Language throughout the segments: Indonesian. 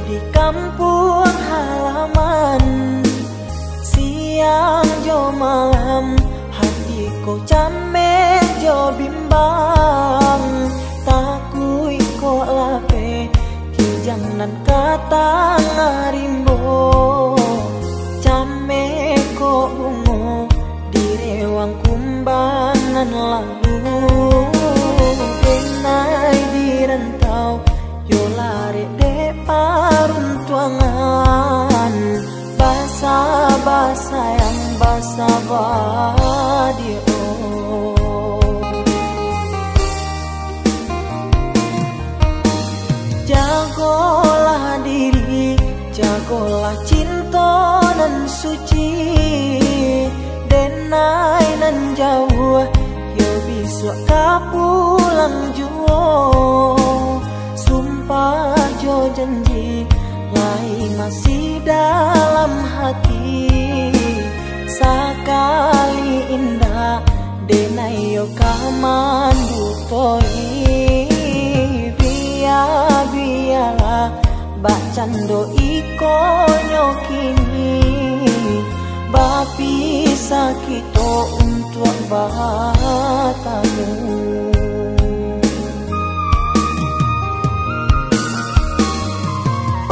di kampung halaman. Siang jo malam hatiku camek jo bimbang. Takui ko lape kijangan kata ngarimbo. Camek ko bungo di rewang kumbangan lalu. Denai di rantau yo lari de paruntuangan. Basa-basa yang basa badio. Jagolah diri, jagolah cinta nan suci. Denai nan jauh yo bisa kapulang juo. Sumpah jo janji lai masih dalam hati. Sakali indah denai yo kamandu toi. Biarlah bacando iko nyokini. Bapi sakito untuk bahatamu.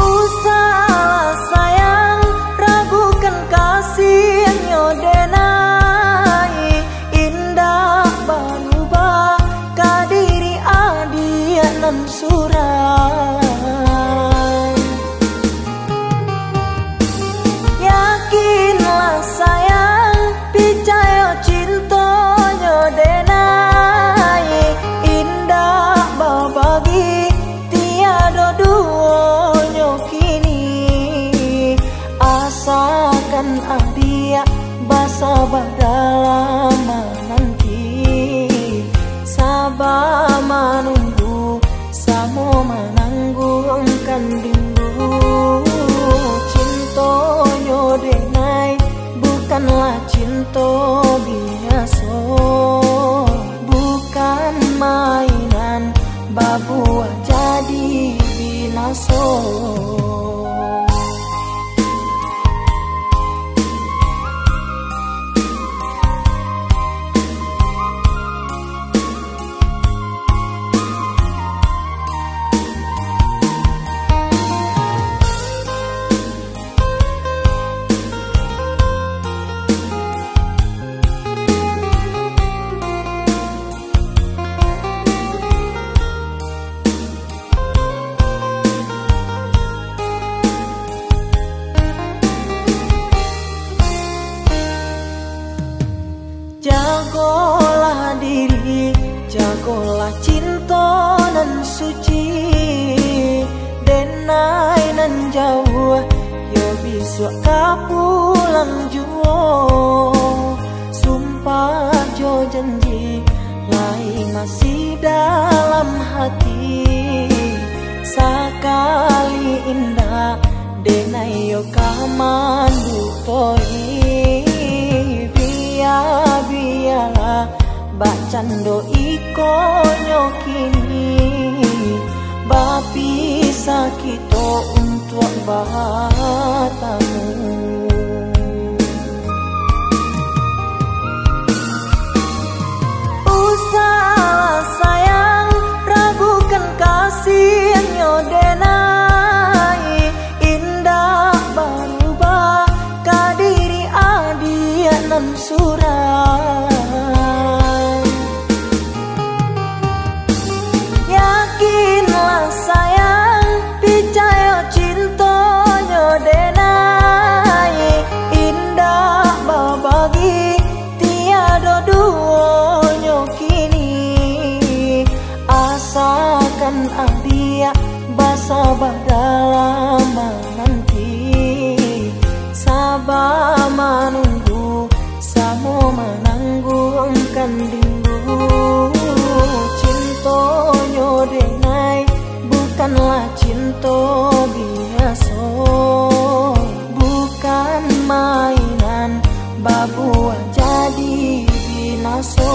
Usah sayang ragukan kasihnya denai. Indah berubah kadiri adia nan surai. Yakinlah sayang percaya cintanya denai. Indah berbagi tiada duanya kini. Asalkan adia basabah dalam nanti. Sabar menunggu samo menanggungkan rindu. Cintonyo denai bukanlah cinta biasa. Bukan mainan babuah jadi binaso. Jagolah diri, jagolah cinta nan suci. Denai nan jauh yo bisa kapulang juo. Sumpah jo janji lai masih dalam hati. Sakali indah denai yo kamandu toi. Biarlah bacando iko nyokini. Bapi sakito untuk bahatamu. Usah sayang ragukan kasihnya denai. Indah berubah kadiri adia nan surai. Yakinlah sayang percaya cintanya denai. Indah berbagi tiada duanya kini. Asalkan adia basabah dalam nanti. Sabar menunggu samo menanggungkan rindu. Cintonyo denai bukanlah cinta biasa. Bukan mainan babuah jadi binaso.